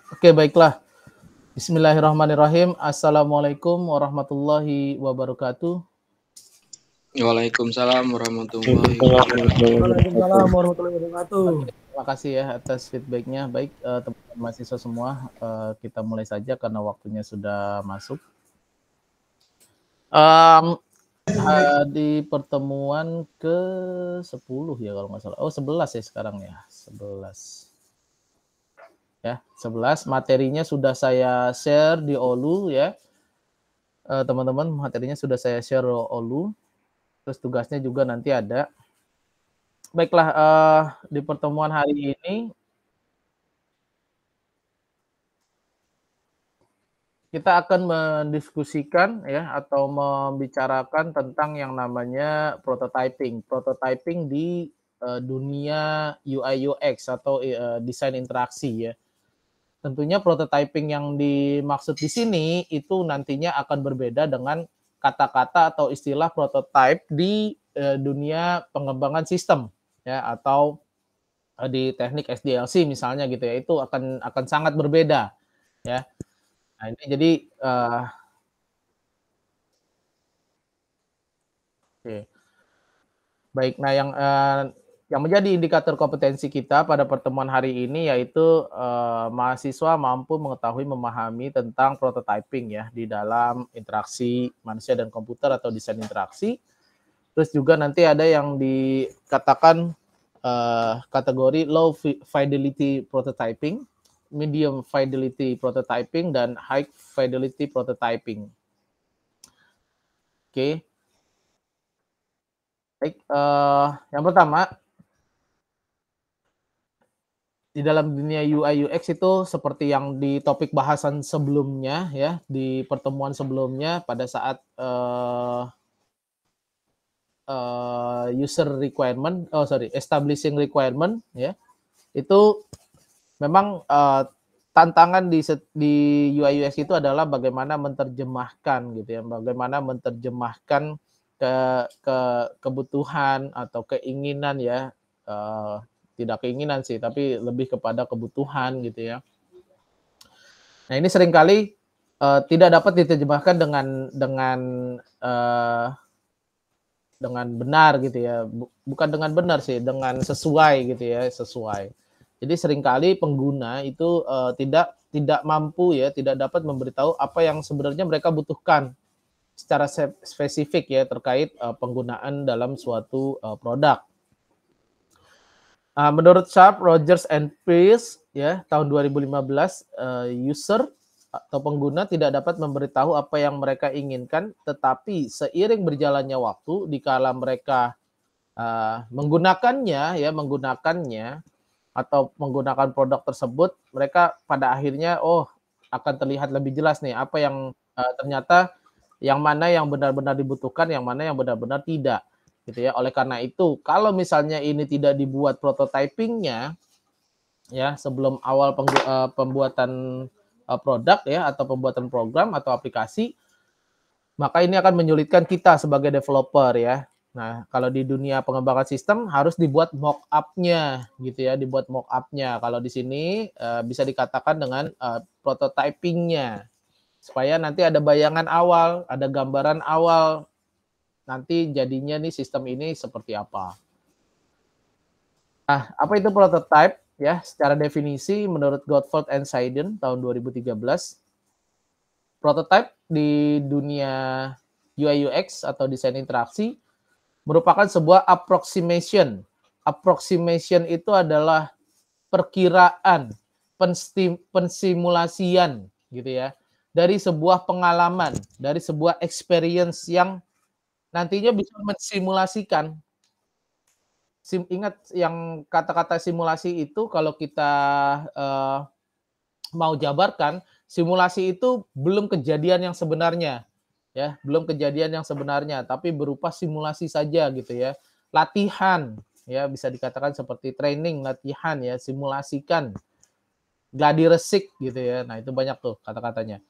Oke, baiklah. Bismillahirrahmanirrahim. Assalamualaikum warahmatullahi wabarakatuh. Waalaikumsalam warahmatullahi Waalaikumsalam wabarakatuh. warahmatullahi wabarakatuh. Terima kasih ya atas feedbacknya. Baik, teman-teman mahasiswa semua, kita mulai saja karena waktunya sudah masuk. Di pertemuan ke-10 ya kalau nggak salah. Oh, 11 ya sekarang ya. 11. Ya, 11 materinya sudah saya share di Olu ya. Teman-teman, materinya sudah saya share di Olu. Terus tugasnya juga nanti ada. Baiklah, di pertemuan hari ini kita akan mendiskusikan ya atau membicarakan tentang yang namanya prototyping. Prototyping di dunia UI UX atau desain interaksi ya. Tentunya prototyping yang dimaksud di sini itu nantinya akan berbeda dengan kata-kata atau istilah prototype di dunia pengembangan sistem ya atau di teknik SDLC misalnya gitu ya. Itu akan sangat berbeda ya. Nah, ini jadi oke. Baik, nah yang menjadi indikator kompetensi kita pada pertemuan hari ini yaitu mahasiswa mampu mengetahui memahami tentang prototyping ya di dalam interaksi manusia dan komputer atau desain interaksi. Terus juga nanti ada yang dikatakan kategori low fidelity prototyping, medium fidelity prototyping, dan high fidelity prototyping. Oke. Baik, yang pertama, di dalam dunia UI UX itu seperti yang di topik bahasan sebelumnya ya, di pertemuan sebelumnya pada saat establishing requirement ya, itu memang tantangan di UI UX itu adalah bagaimana menerjemahkan gitu ya, bagaimana menerjemahkan ke kebutuhan atau keinginan ya, tidak keinginan sih, tapi lebih kepada kebutuhan gitu ya. Nah ini seringkali tidak dapat diterjemahkan dengan benar gitu ya, bukan dengan benar sih, dengan sesuai gitu ya, sesuai. Jadi seringkali pengguna itu tidak mampu ya, tidak dapat memberitahu apa yang sebenarnya mereka butuhkan secara spesifik ya terkait penggunaan dalam suatu produk. Menurut Sharp, Rogers and Peirce ya tahun 2015 user atau pengguna tidak dapat memberitahu apa yang mereka inginkan, tetapi seiring berjalannya waktu dikala mereka menggunakannya atau menggunakan produk tersebut, mereka pada akhirnya akan terlihat lebih jelas nih apa yang ternyata yang mana yang benar-benar dibutuhkan, yang mana yang benar-benar tidak gitu ya. Oleh karena itu, kalau misalnya ini tidak dibuat prototypingnya ya sebelum awal pembuatan produk ya atau pembuatan program atau aplikasi, maka ini akan menyulitkan kita sebagai developer ya. Nah, kalau di dunia pengembangan sistem harus dibuat mock up-nya gitu ya, dibuat mock up-nya. Kalau di sini bisa dikatakan dengan prototyping-nya. Supaya nanti ada bayangan awal, ada gambaran awal nanti jadinya nih sistem ini seperti apa. Nah, apa itu prototype? Ya, secara definisi menurut Gottfried and Seiden tahun 2013, prototype di dunia UI UX atau desain interaksi merupakan sebuah approximation. Approximation itu adalah perkiraan, pensimulasian gitu ya, dari sebuah pengalaman, dari sebuah experience yang nantinya bisa mensimulasikan. Ingat yang kata-kata simulasi itu kalau kita mau jabarkan, simulasi itu belum kejadian yang sebenarnya, ya, belum kejadian yang sebenarnya, tapi berupa simulasi saja gitu ya. Latihan, ya bisa dikatakan seperti training, latihan ya, simulasikan, gladi resik gitu ya. Nah itu banyak tuh kata-katanya.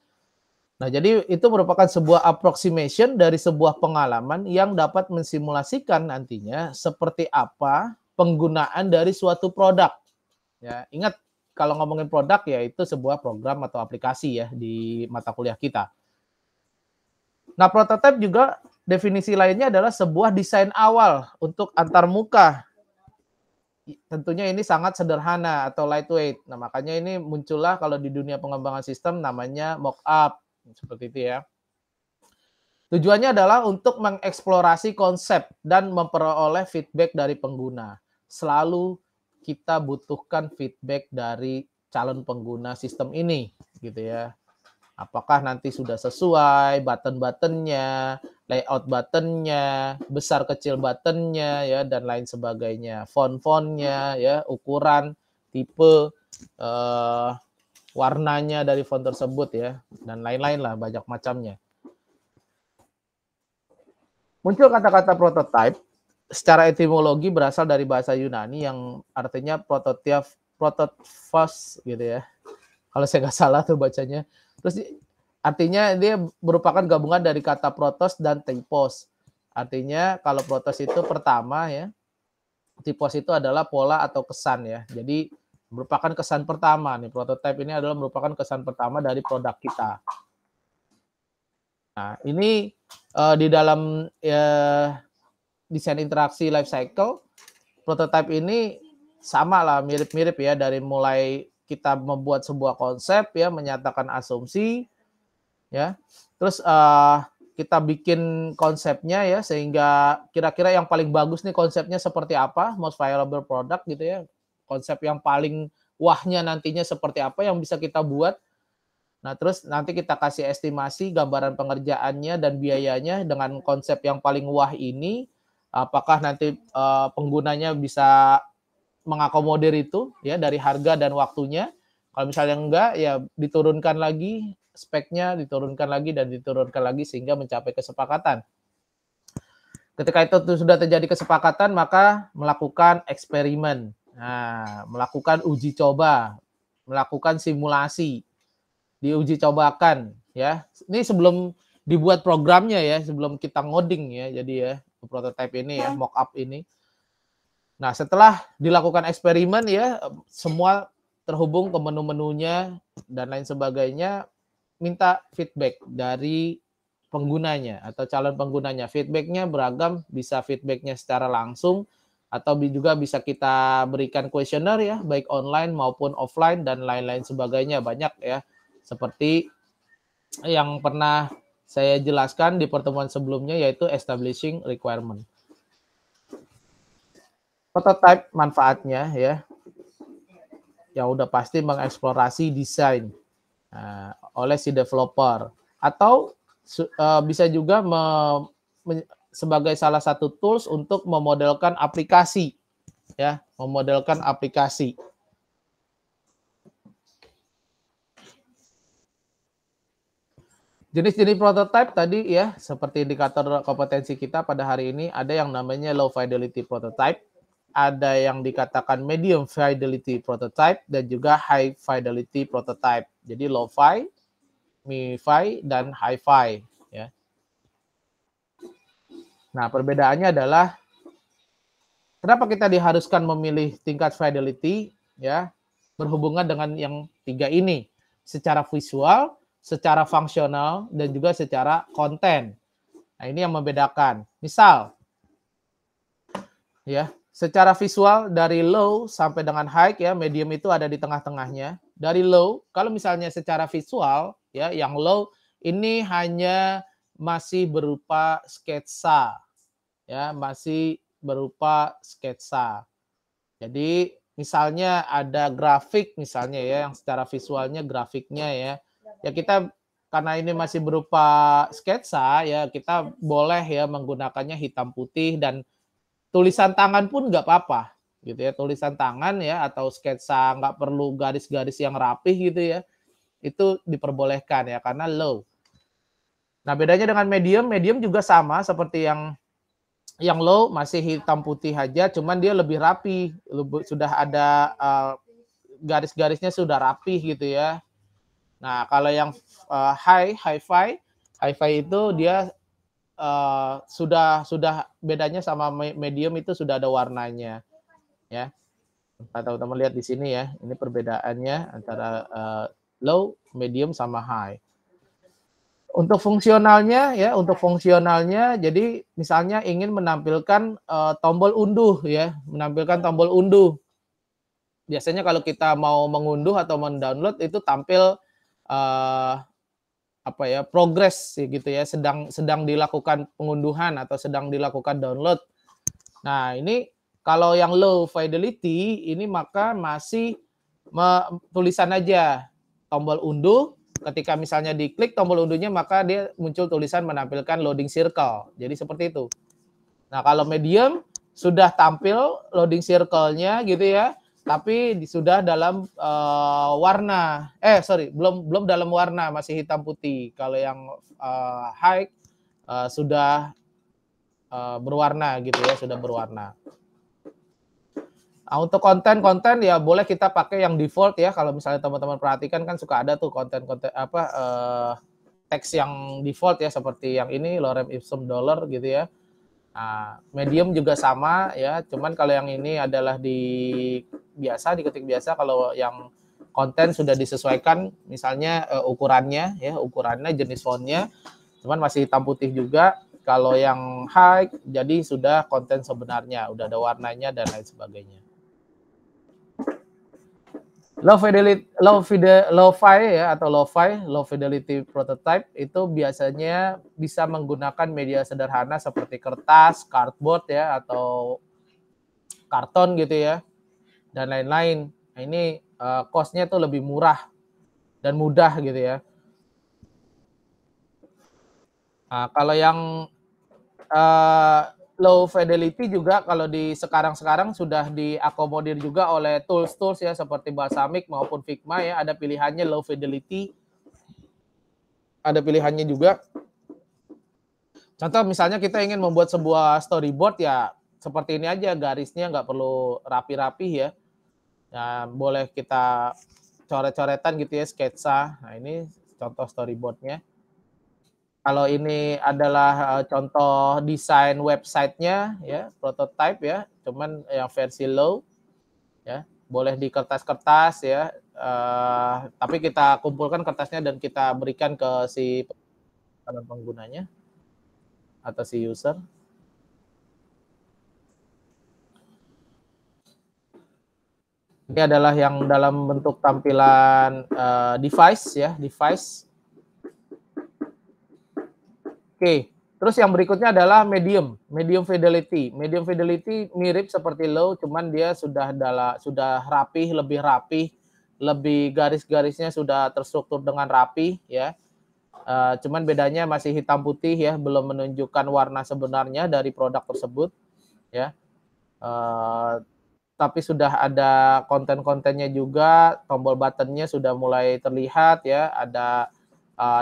Nah, jadi itu merupakan sebuah approximation dari sebuah pengalaman yang dapat mensimulasikan nantinya seperti apa penggunaan dari suatu produk. Ya, ingat kalau ngomongin produk ya itu sebuah program atau aplikasi ya di mata kuliah kita. Nah, prototipe juga definisi lainnya adalah sebuah desain awal untuk antarmuka. Tentunya ini sangat sederhana atau lightweight. Nah, makanya ini muncullah kalau di dunia pengembangan sistem namanya mock-up, seperti itu ya. Tujuannya adalah untuk mengeksplorasi konsep dan memperoleh feedback dari pengguna. Selalu kita butuhkan feedback dari calon pengguna sistem ini, gitu ya. Apakah nanti sudah sesuai button-buttonnya, layout buttonnya, besar kecil buttonnya, ya, dan lain sebagainya. Font-fontnya, ya, ukuran, tipe, warnanya dari font tersebut, ya, dan lain-lain lah, banyak macamnya. Muncul kata-kata prototype, secara etimologi berasal dari bahasa Yunani yang artinya protophos, gitu ya. Kalau saya nggak salah tuh bacanya. Terus artinya dia merupakan gabungan dari kata protos dan typos. Artinya kalau protos itu pertama ya, typos itu adalah pola atau kesan ya. Jadi merupakan kesan pertama nih. Prototype ini adalah merupakan kesan pertama dari produk kita. Nah, ini di dalam desain interaksi life cycle, prototype ini sama lah, mirip-mirip ya, dari mulai kita membuat sebuah konsep ya, menyatakan asumsi ya, terus kita bikin konsepnya ya, sehingga kira-kira yang paling bagus nih konsepnya seperti apa, most valuable product gitu ya, konsep yang paling wahnya nantinya seperti apa yang bisa kita buat. Nah, terus nanti kita kasih estimasi gambaran pengerjaannya dan biayanya dengan konsep yang paling wah ini, apakah nanti penggunanya bisa mengakomodir itu ya dari harga dan waktunya. Kalau misalnya enggak ya diturunkan lagi speknya, diturunkan lagi dan diturunkan lagi sehingga mencapai kesepakatan. Ketika itu sudah terjadi kesepakatan, maka melakukan eksperimen. Nah, melakukan uji coba, melakukan simulasi, diuji cobakan ya. Ini sebelum dibuat programnya ya, sebelum kita ngoding ya. Jadi ya, prototype ini ya, mock-up ini. Nah, setelah dilakukan eksperimen ya, semua terhubung ke menu-menunya dan lain sebagainya, minta feedback dari penggunanya atau calon penggunanya. Feedbacknya beragam, bisa feedbacknya secara langsung, atau juga bisa kita berikan kuesioner ya, baik online maupun offline dan lain-lain sebagainya. Banyak ya, seperti yang pernah saya jelaskan di pertemuan sebelumnya, yaitu establishing requirement. Prototype manfaatnya ya udah pasti mengeksplorasi desain oleh si developer, atau bisa juga sebagai salah satu tools untuk memodelkan aplikasi ya, memodelkan aplikasi. Jenis-jenis prototype tadi ya, seperti indikator kompetensi kita pada hari ini, ada yang namanya low fidelity prototype, ada yang dikatakan medium fidelity prototype, dan juga high fidelity prototype. Jadi low-fi, mi-fi, dan high-fi. Ya. Nah, perbedaannya adalah kenapa kita diharuskan memilih tingkat fidelity, ya, berhubungan dengan yang tiga ini, secara visual, secara fungsional, dan juga secara konten. Nah, ini yang membedakan. Misal, ya, secara visual dari low sampai dengan high ya, medium itu ada di tengah-tengahnya. Dari low, kalau misalnya secara visual ya, yang low ini hanya masih berupa sketsa. Ya, masih berupa sketsa. Jadi misalnya ada grafik misalnya ya, yang secara visualnya grafiknya ya. Ya kita karena ini masih berupa sketsa ya, kita boleh ya menggunakannya hitam putih, dan tulisan tangan pun nggak apa-apa gitu ya, tulisan tangan ya atau sketsa nggak perlu garis-garis yang rapih gitu ya, itu diperbolehkan ya karena low. Nah, bedanya dengan medium, medium juga sama seperti yang low, masih hitam putih aja, cuman dia lebih rapi, sudah ada garis-garisnya sudah rapih gitu ya. Nah, kalau yang hi-fi itu dia sudah bedanya sama medium itu sudah ada warnanya ya. Teman-teman lihat di sini ya, ini perbedaannya antara low, medium, sama high. Untuk fungsionalnya, jadi misalnya ingin menampilkan tombol unduh ya, menampilkan tombol unduh. Biasanya kalau kita mau mengunduh atau mendownload itu tampil apa ya, progress gitu ya, sedang dilakukan pengunduhan atau sedang dilakukan download. Nah, ini kalau yang low fidelity ini maka masih tulisan aja tombol unduh. Ketika misalnya diklik tombol unduhnya maka dia muncul tulisan menampilkan loading circle. Jadi seperti itu. Nah, kalau medium sudah tampil loading circle-nya gitu ya, tapi sudah dalam warna. Belum dalam warna, masih hitam putih. Kalau yang high sudah berwarna gitu ya, sudah berwarna. Nah, untuk konten ya boleh kita pakai yang default ya. Kalau misalnya teman-teman perhatikan kan suka ada tuh konten-konten teks yang default ya, seperti yang ini lorem ipsum dollar gitu ya. Nah, medium juga sama ya, cuman kalau yang ini adalah diketik biasa. Kalau yang konten sudah disesuaikan misalnya ukurannya, jenis fontnya, cuman masih hitam putih juga. Kalau yang high jadi sudah konten sebenarnya, udah ada warnanya dan lain sebagainya. Low fidelity prototype itu biasanya bisa menggunakan media sederhana seperti kertas, cardboard ya, atau karton gitu ya, dan lain-lain. Nah, ini cost-nya tuh lebih murah dan mudah gitu ya. Nah, kalau yang low fidelity juga kalau di sekarang sudah diakomodir juga oleh tools ya, seperti Balsamiq maupun Figma ya, ada pilihannya low fidelity, ada pilihannya juga. Contoh misalnya kita ingin membuat sebuah storyboard ya, seperti ini aja, garisnya nggak perlu rapi-rapi ya. Nah, boleh kita coret-coretan gitu ya, sketsa. Nah, ini contoh storyboardnya. Kalau ini adalah contoh desain websitenya ya, prototype ya, cuman yang versi low ya, boleh di kertas-kertas ya, tapi kita kumpulkan kertasnya dan kita berikan ke si penggunanya atau si user. Ini adalah yang dalam bentuk tampilan device ya, device. Oke, terus yang berikutnya adalah medium fidelity. Medium fidelity mirip seperti low, cuman dia sudah rapih, lebih garis-garisnya sudah terstruktur dengan rapi ya. Cuman bedanya masih hitam putih ya, belum menunjukkan warna sebenarnya dari produk tersebut ya. Tapi sudah ada konten-kontennya juga, tombol buttonnya sudah mulai terlihat ya, ada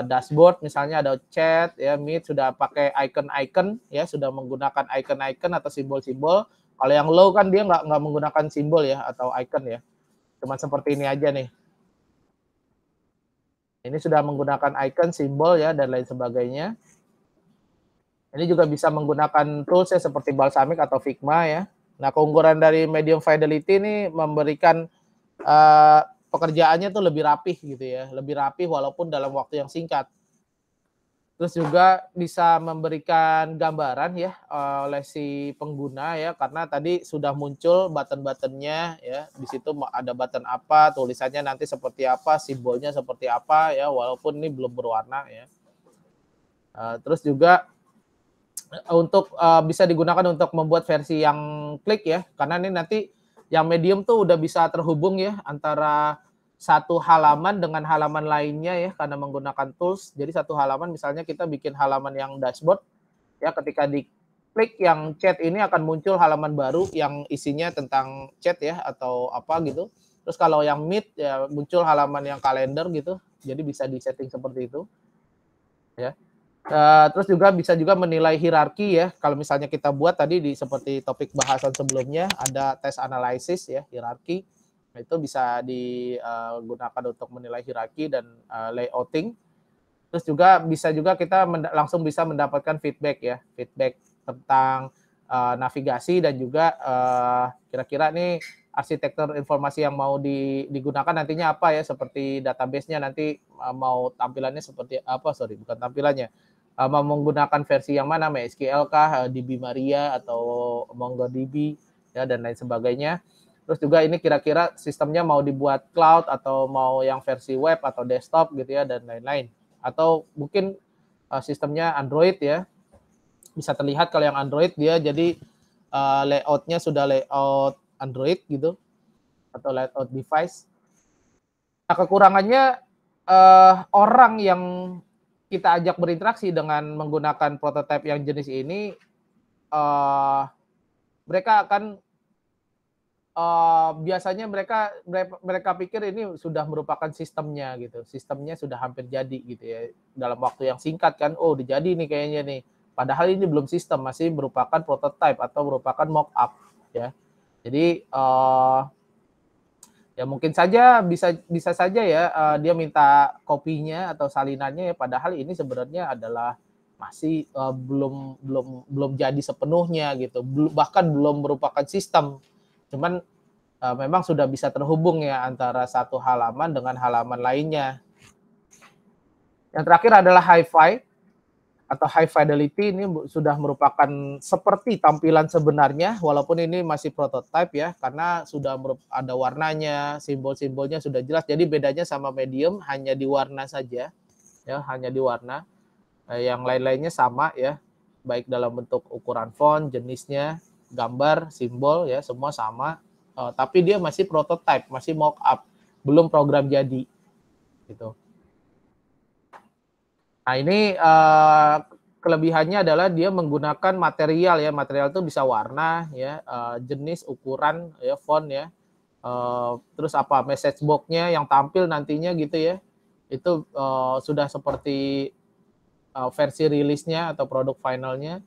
dashboard misalnya, ada chat ya, Meet sudah pakai icon-icon ya, sudah menggunakan icon-icon atau simbol-simbol. Kalau yang low kan dia nggak menggunakan simbol ya atau icon ya, cuma seperti ini aja nih. Ini sudah menggunakan icon, simbol ya, dan lain sebagainya. Ini juga bisa menggunakan tools ya seperti Balsamiq atau Figma ya. Nah, keunggulan dari medium fidelity ini memberikan pekerjaannya tuh lebih rapih gitu ya, lebih rapih walaupun dalam waktu yang singkat. Terus juga bisa memberikan gambaran ya oleh si pengguna ya, karena tadi sudah muncul button-buttonnya ya, di situ ada button apa, tulisannya nanti seperti apa, simbolnya seperti apa ya, walaupun ini belum berwarna ya. Terus juga untuk bisa digunakan untuk membuat versi yang klik ya, karena ini nanti yang medium tuh udah bisa terhubung ya antara satu halaman dengan halaman lainnya ya, karena menggunakan tools. Jadi satu halaman misalnya kita bikin halaman yang dashboard ya, ketika diklik yang chat ini akan muncul halaman baru yang isinya tentang chat ya atau apa gitu. Terus kalau yang Meet ya muncul halaman yang kalender gitu. Jadi bisa di-setting seperti itu ya. Terus juga bisa juga menilai hierarki ya. Kalau misalnya kita buat tadi seperti topik bahasan sebelumnya ada test analisis ya, hierarki. Nah, itu bisa digunakan untuk menilai hierarki dan layouting. Terus juga bisa kita langsung bisa mendapatkan feedback ya, feedback tentang navigasi dan juga kira-kira nih arsitektur informasi yang mau digunakan nantinya apa ya, seperti database-nya nanti mau tampilannya seperti apa, bukan tampilannya, mau menggunakan versi yang mana, MySQL kah, DB Maria atau MongoDB ya, dan lain sebagainya. Terus juga ini kira-kira sistemnya mau dibuat cloud atau mau yang versi web atau desktop gitu ya, dan lain-lain. Atau mungkin sistemnya Android ya, bisa terlihat kalau yang Android dia jadi layout-nya sudah layout Android gitu, atau layout device. Nah, kekurangannya orang yang kita ajak berinteraksi dengan menggunakan prototipe yang jenis ini, mereka akan biasanya mereka pikir ini sudah merupakan sistemnya gitu, sistemnya sudah hampir jadi gitu ya, dalam waktu yang singkat kan, oh udah jadi nih kayaknya nih. Padahal ini belum sistem, masih merupakan prototype atau merupakan mock up ya. Jadi ya mungkin saja bisa saja ya dia minta kopinya atau salinannya ya, padahal ini sebenarnya adalah masih belum jadi sepenuhnya gitu, bahkan belum merupakan sistem. Cuman memang sudah bisa terhubung ya antara satu halaman dengan halaman lainnya. Yang terakhir adalah Hi-Fi atau high fidelity. Ini sudah merupakan seperti tampilan sebenarnya, walaupun ini masih prototype ya, karena sudah ada warnanya, simbol-simbolnya sudah jelas. Jadi bedanya sama medium hanya di warna saja ya, hanya di warna. Yang lain-lainnya sama ya, baik dalam bentuk ukuran font, jenisnya, gambar, simbol ya, semua sama. Tapi dia masih prototype, masih mock up, belum program jadi gitu. Nah, ini kelebihannya adalah dia menggunakan material ya. Material itu bisa warna ya, jenis, ukuran ya, font ya. Terus apa, message box-nya yang tampil nantinya gitu ya. Itu sudah seperti versi rilisnya atau produk finalnya.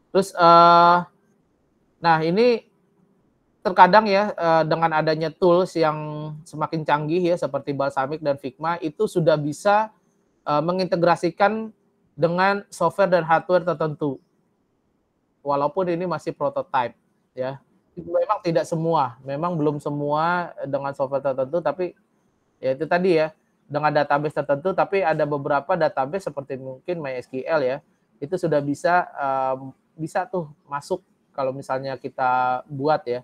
Terus nah, ini terkadang ya dengan adanya tools yang semakin canggih ya seperti Balsamiq dan Figma, itu sudah bisa mengintegrasikan dengan software dan hardware tertentu. Walaupun ini masih prototype ya. Memang tidak semua, memang belum semua dengan software tertentu, tapi ya itu tadi ya, dengan database tertentu, tapi ada beberapa database seperti mungkin MySQL ya, itu sudah bisa tuh masuk kalau misalnya kita buat ya.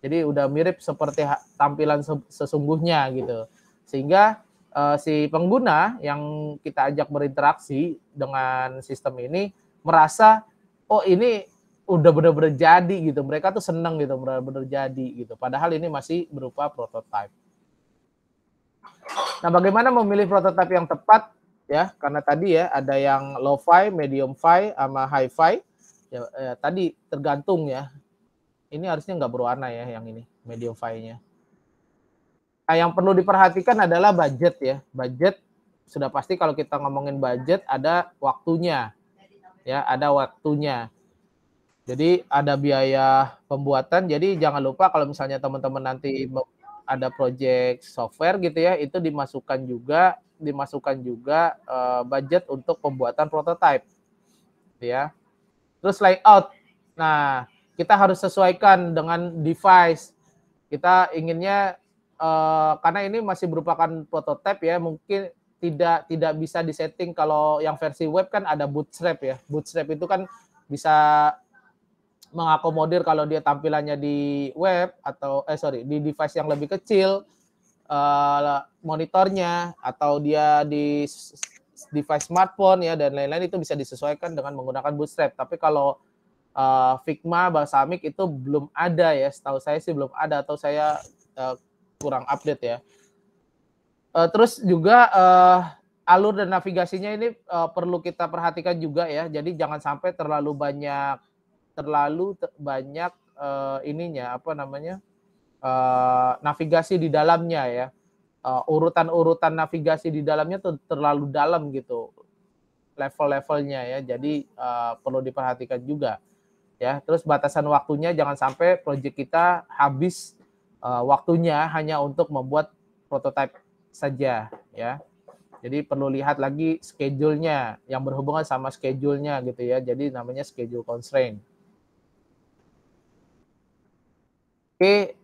Jadi udah mirip seperti tampilan sesungguhnya gitu. Sehingga si pengguna yang kita ajak berinteraksi dengan sistem ini merasa, oh ini udah benar-benar jadi gitu. Mereka tuh seneng gitu, benar-benar jadi gitu. Padahal ini masih berupa prototype. Nah, bagaimana memilih prototipe yang tepat ya? Karena tadi ya ada yang low-fi, medium-fi, sama high-fi. Ya, tadi tergantung ya. Ini harusnya nggak berwarna ya yang ini, medium-fi-nya. Nah, yang perlu diperhatikan adalah budget ya. Budget sudah pasti kalau kita ngomongin budget ada waktunya. Ya, ada waktunya. Jadi ada biaya pembuatan. Jadi jangan lupa kalau misalnya teman-teman nanti ada project software gitu ya, itu dimasukkan juga budget untuk pembuatan prototype. Gitu ya. Terus layout. Nah, kita harus sesuaikan dengan device. Kita inginnya karena ini masih merupakan prototype ya, mungkin tidak bisa disetting. Kalau yang versi web kan ada Bootstrap ya. Bootstrap itu kan bisa mengakomodir kalau dia tampilannya di web atau di device yang lebih kecil, monitornya, atau dia di device smartphone ya, dan lain-lain, itu bisa disesuaikan dengan menggunakan Bootstrap. Tapi kalau Figma, Balsamiq itu belum ada ya, setahu saya sih belum ada, atau saya kurang update ya. Terus juga alur dan navigasinya ini perlu kita perhatikan juga ya. Jadi jangan sampai terlalu banyak navigasi di dalamnya ya. Urutan-urutan navigasi di dalamnya tuh terlalu dalam gitu level-levelnya ya. Jadi perlu diperhatikan juga ya. Terus batasan waktunya, jangan sampai proyek kita habis waktunya hanya untuk membuat prototipe saja ya. Jadi perlu lihat lagi schedule-nya yang berhubungan sama schedule-nya gitu ya. Jadi namanya schedule constraint. Oke,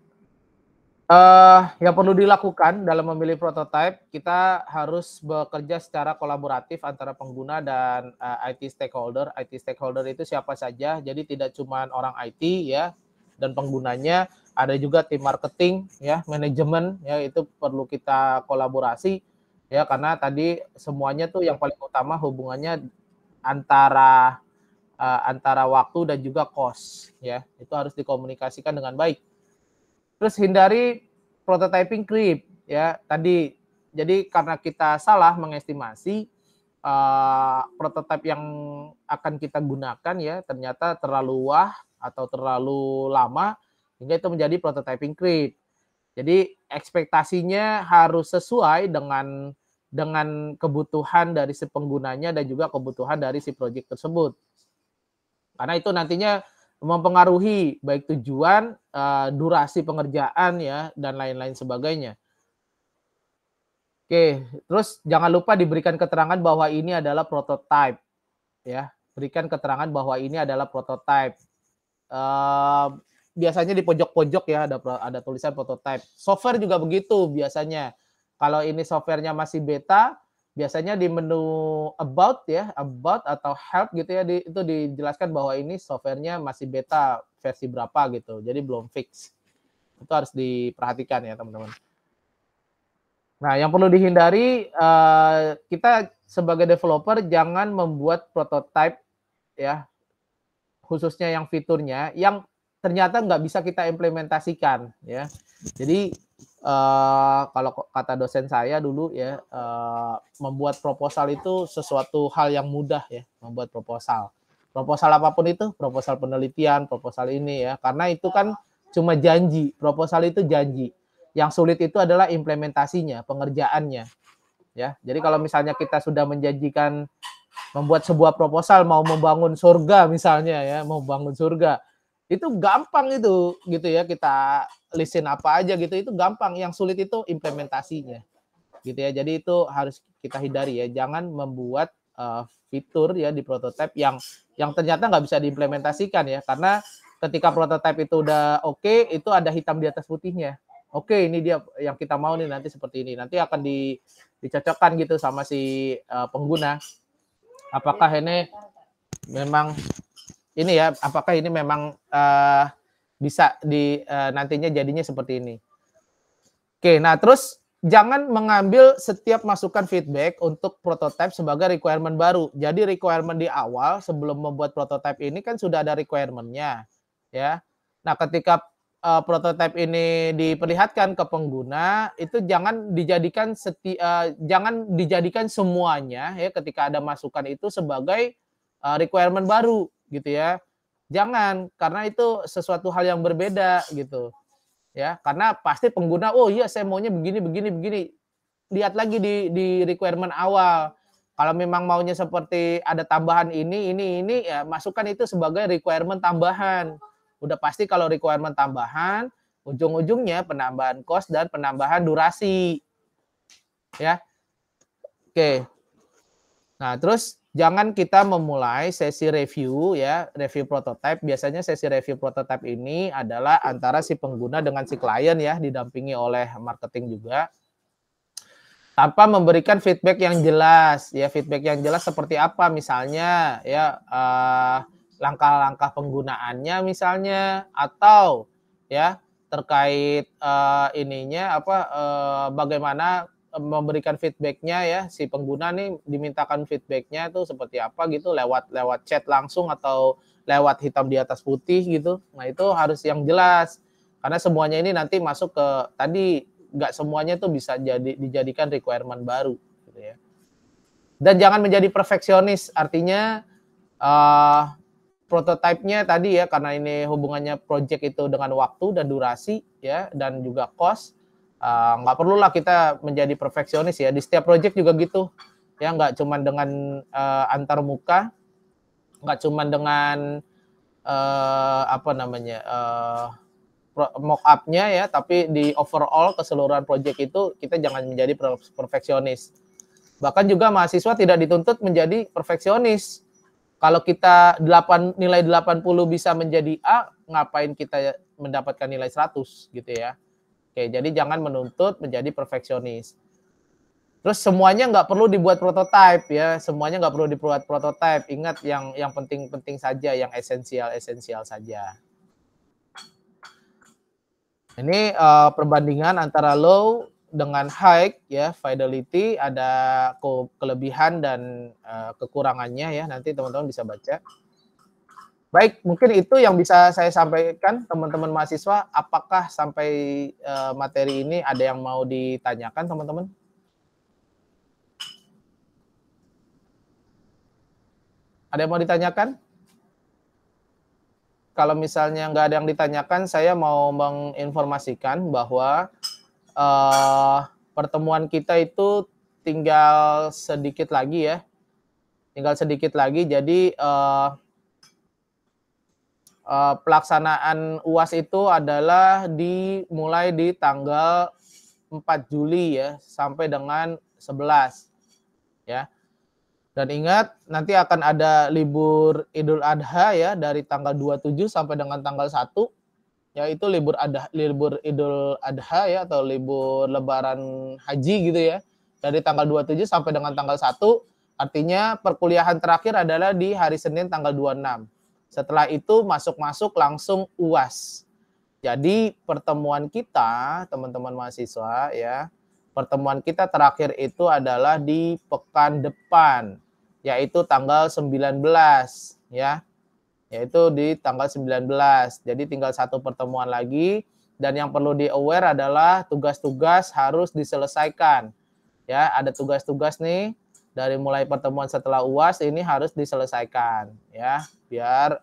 Yang perlu dilakukan dalam memilih prototipe, kita harus bekerja secara kolaboratif antara pengguna dan IT stakeholder. IT stakeholder itu siapa saja, jadi tidak cuma orang IT ya dan penggunanya, ada juga tim marketing ya, manajemen ya, itu perlu kita kolaborasi ya, karena tadi semuanya tuh yang paling utama hubungannya antara antara waktu dan juga cost ya, itu harus dikomunikasikan dengan baik. Terus hindari prototyping creep ya tadi. Jadi karena kita salah mengestimasi prototipe yang akan kita gunakan ya ternyata terlalu wah atau terlalu lama hingga itu menjadi prototyping creep. Jadi ekspektasinya harus sesuai dengan kebutuhan dari si penggunanya dan juga kebutuhan dari si project tersebut. Karena itu nantinya mempengaruhi baik tujuan, durasi pengerjaan ya dan lain-lain sebagainya. Oke, terus jangan lupa diberikan keterangan bahwa ini adalah prototype ya. Berikan keterangan bahwa ini adalah prototype. Biasanya di pojok-pojok ya ada tulisan prototype. Software juga begitu biasanya. Kalau ini softwarenya masih beta, biasanya di menu about ya, about atau help gitu ya, itu dijelaskan bahwa ini softwarenya masih beta versi berapa gitu. Jadi belum fix. Itu harus diperhatikan ya teman-teman. Nah, yang perlu dihindari, kita sebagai developer jangan membuat prototype ya, khususnya yang fiturnya yang ternyata nggak bisa kita implementasikan ya. Jadi kalau kata dosen saya dulu ya, membuat proposal itu sesuatu hal yang mudah ya, membuat proposal. Proposal apapun itu, proposal penelitian, proposal ini ya, karena itu kan cuma janji, proposal itu janji. Yang sulit itu adalah implementasinya, pengerjaannya ya. Jadi kalau misalnya kita sudah menjanjikan membuat sebuah proposal mau membangun surga misalnya ya, mau bangun surga, itu gampang itu gitu ya, kita listin apa aja gitu, itu gampang. Yang sulit itu implementasinya gitu ya. Jadi itu harus kita hindari ya, jangan membuat fitur ya di prototipe yang ternyata nggak bisa diimplementasikan ya, karena ketika prototipe itu udah oke, itu ada hitam di atas putihnya. Oke, ini dia yang kita mau nih, nanti seperti ini, nanti akan dicocokkan gitu sama si pengguna. Apakah ini memang ini ya, apakah ini memang bisa nantinya jadinya seperti ini. Oke, nah terus jangan mengambil setiap masukan feedback untuk prototipe sebagai requirement baru. Jadi requirement di awal sebelum membuat prototipe ini kan sudah ada requirement-nya ya. Nah, ketika prototipe ini diperlihatkan ke pengguna, itu jangan dijadikan semuanya ya ketika ada masukan itu sebagai requirement baru gitu ya. Jangan, karena itu sesuatu hal yang berbeda gitu. Ya, karena pasti pengguna, oh iya saya maunya begini begini begini. Lihat lagi di requirement awal. Kalau memang maunya seperti ada tambahan ini ya masukkan itu sebagai requirement tambahan. Udah pasti kalau requirement tambahan, ujung-ujungnya penambahan cost dan penambahan durasi. Ya. Oke. Nah, terus jangan kita memulai sesi review ya, review prototype. Biasanya sesi review prototype ini adalah antara si pengguna dengan si klien ya, didampingi oleh marketing juga. Tanpa memberikan feedback yang jelas. Ya, feedback yang jelas seperti apa misalnya ya, langkah-langkah penggunaannya misalnya, atau ya terkait bagaimana memberikan feedbacknya ya, si pengguna nih dimintakan feedbacknya itu seperti apa gitu, lewat chat langsung atau lewat hitam di atas putih gitu. Nah itu harus yang jelas, karena semuanya ini nanti masuk ke tadi, nggak semuanya itu bisa dijadikan requirement baru gitu ya. Dan jangan menjadi perfeksionis, artinya prototipenya tadi ya, karena ini hubungannya project itu dengan waktu dan durasi ya, dan juga cost, nggak perlulah kita menjadi perfeksionis ya. Di setiap project juga gitu ya, nggak cuma dengan antar muka, nggak cuma dengan mock up-nya ya, tapi di overall keseluruhan project itu kita jangan menjadi perfeksionis. Bahkan juga mahasiswa tidak dituntut menjadi perfeksionis. Kalau kita nilai 80 bisa menjadi A, ngapain kita mendapatkan nilai 100 gitu ya. Oke, jadi jangan menuntut menjadi perfeksionis. Terus semuanya nggak perlu dibuat prototype ya, semuanya nggak perlu dibuat prototype. Ingat yang penting-penting saja, yang esensial saja. Ini perbandingan antara low dengan high ya, fidelity, ada kelebihan dan kekurangannya ya. Nanti teman-teman bisa baca. Baik, mungkin itu yang bisa saya sampaikan teman-teman mahasiswa. Apakah sampai materi ini ada yang mau ditanyakan teman-teman? Ada yang mau ditanyakan? Kalau misalnya nggak ada yang ditanyakan, saya mau menginformasikan bahwa pertemuan kita itu tinggal sedikit lagi ya. Tinggal sedikit lagi, jadi pelaksanaan UAS itu adalah dimulai di tanggal 4 Juli ya, sampai dengan 11 ya. Dan ingat, nanti akan ada libur Idul Adha ya, dari tanggal 27 sampai dengan tanggal 1, yaitu libur Idul Adha ya, atau libur Lebaran Haji gitu ya, dari tanggal 27 sampai dengan tanggal 1, artinya perkuliahan terakhir adalah di hari Senin tanggal 26. Setelah itu masuk langsung UAS. Jadi pertemuan kita, teman-teman mahasiswa ya, pertemuan kita terakhir itu adalah di pekan depan, yaitu tanggal 19 ya. Yaitu di tanggal 19. Jadi tinggal satu pertemuan lagi, dan yang perlu di-aware adalah tugas-tugas harus diselesaikan. Ya, ada tugas-tugas nih dari mulai pertemuan setelah UAS ini harus diselesaikan ya, biar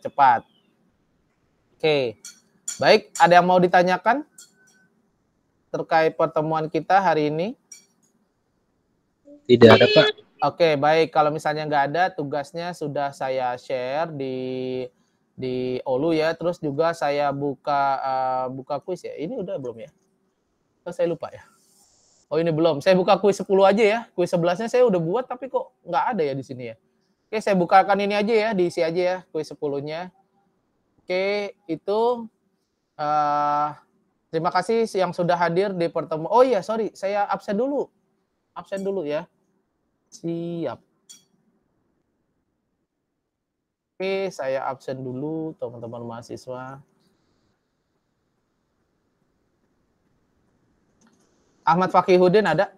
cepat. Oke. Baik, ada yang mau ditanyakan terkait pertemuan kita hari ini? Tidak ada, Pak. Oke, baik. Kalau misalnya nggak ada, tugasnya sudah saya share di Olu ya. Terus juga saya buka kuis ya. Ini udah belum ya? Oh, saya lupa ya. Oh, ini belum. Saya buka kuis 10 aja ya. Kuis 11-nya saya udah buat, tapi kok nggak ada ya di sini ya. Oke, saya bukakan ini aja ya, diisi aja ya kuis 10-nya. Oke, itu terima kasih yang sudah hadir di pertemuan. Oh iya, sorry, saya absen dulu. Absen dulu ya. Siap. Oke, saya absen dulu teman-teman mahasiswa. Ahmad Fakihudin ada?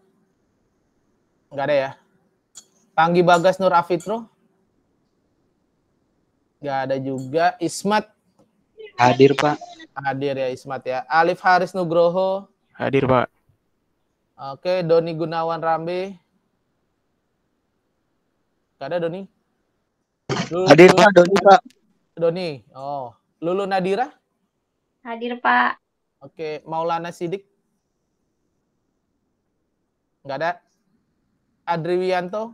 Enggak ada ya? Panggi Bagas Nur Afitro? Enggak ada juga. Ismat? Hadir, Pak. Hadir ya Ismat ya. Alif Haris Nugroho? Hadir, Pak. Oke, Doni Gunawan Rambe? Enggak ada Doni? Hadir, Pak. Doni, Pak. Doni. Oh, Lulu Nadira? Hadir, Pak. Oke, Maulana Sidik? Enggak ada. Adri Wianto?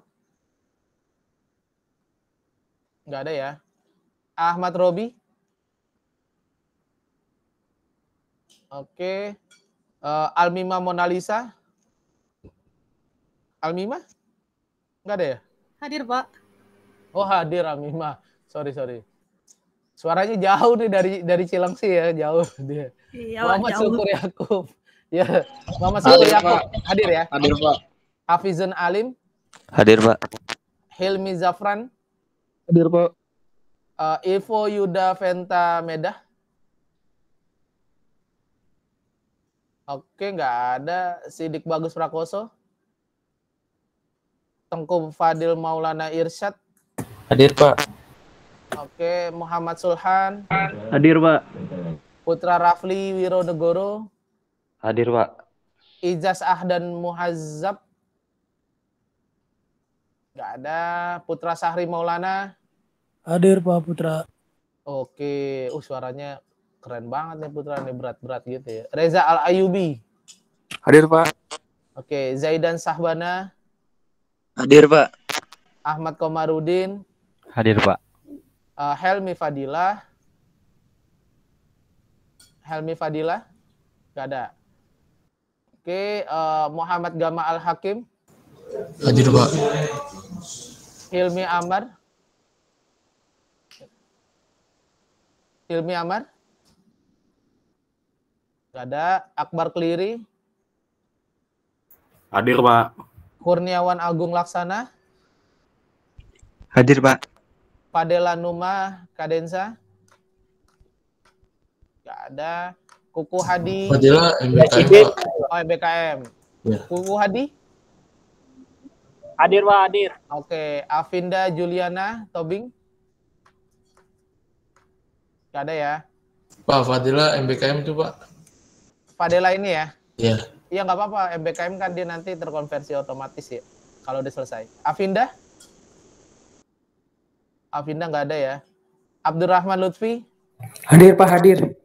Enggak ada ya. Ahmad Robi? Oke. Almima Monalisa? Almima? Enggak ada ya? Hadir, Pak. Oh, hadir Almima. Sorry. Suaranya jauh nih dari Cilengsi ya, jauh dia. Iya, Muhammad jauh. Syukur Yakub. Ya, Muhammad Syukur Yakub hadir ya. Hadir, Pak. Hafizun Alim, Hadir, Pak. Hilmi Zafran, Hadir, Pak. Ivo Yuda Venta Medah. Oke, nggak ada. Sidik Bagus Prakoso, Tengku Fadil Maulana Irsyad. Hadir, Pak. Oke, Muhammad Sulhan, Hadir, Pak. Putra Rafli Wironegoro, Hadir, Pak. Ijaz Ahdan Muhazzab. Nggak ada. Putra Sahri Maulana. Hadir Pak Putra. Oke, suaranya keren banget nih Putra, nih berat-berat gitu ya. Reza Al Ayubi. Hadir, Pak. Oke, Zaidan Sahbana. Hadir, Pak. Ahmad Komarudin. Hadir, Pak. Helmi Fadilah. Nggak ada. Oke, Muhammad Gama Al Hakim. Hadir Pak. Hilmi Amar. Nggak ada. Akbar Keliri. Hadir, Pak. Kurniawan Agung Laksana. Hadir, Pak. Fadela Numa Kadensa. Nggak ada. Kuku Hadi. Fadila MBKM, Pak. Oh, MBKM. Ya. Kuku Hadi. Hadir, Pak, hadir. Oke. Avinda Juliana Tobing. Nggak ada ya. Pak, Fadila MBKM itu, Pak. Fadela ini ya. Iya. Iya nggak apa-apa. MBKM kan dia nanti terkonversi otomatis ya. Kalau udah selesai. Avinda? Avinda nggak ada ya. Abdurrahman Lutfi? Hadir, Pak, hadir.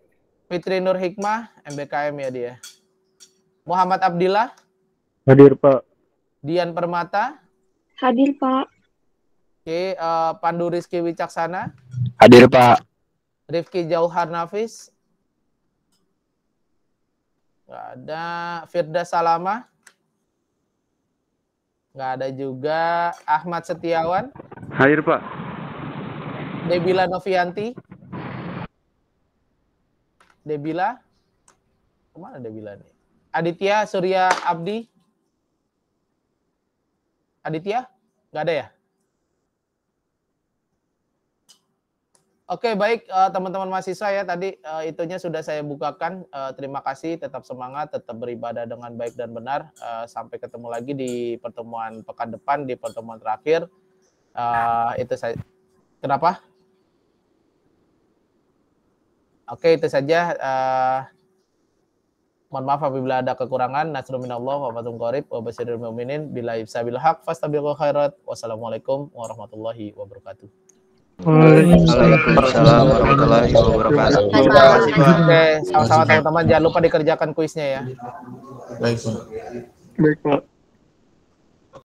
Fitri Nur Hikmah? MBKM ya dia. Muhammad Abdillah? Hadir, Pak. Dian Permata? Hadir, Pak. Oke, Pandu Rizky Wicaksana? Hadir, Pak. Rifki Jauhar Nafis? Nggak ada. Firda Salama? Nggak ada juga. Ahmad Setiawan? Hadir, Pak. Debila Novianti? Debila? Kemana Debila nih? Aditya Surya Abdi? Aditya? Nggak ada ya? Oke, baik teman-teman mahasiswa ya, tadi itunya sudah saya bukakan. Terima kasih, tetap semangat, tetap beribadah dengan baik dan benar. Sampai ketemu lagi di pertemuan pekan depan, di pertemuan terakhir. Itu saya. Kenapa? Oke, itu saja. Mohon maaf apabila ada kekurangan. Nasrul minallah wa fathun qarib wa basyiril mu'minin billahi sabil haq fastabiqul khairat. Wassalamualaikum warahmatullahi wabarakatuh. Waalaikumsalam warahmatullahi wabarakatuh. Oke, sama-sama teman-teman, jangan lupa dikerjakan kuisnya ya. Baik, Pak. Baik, Pak.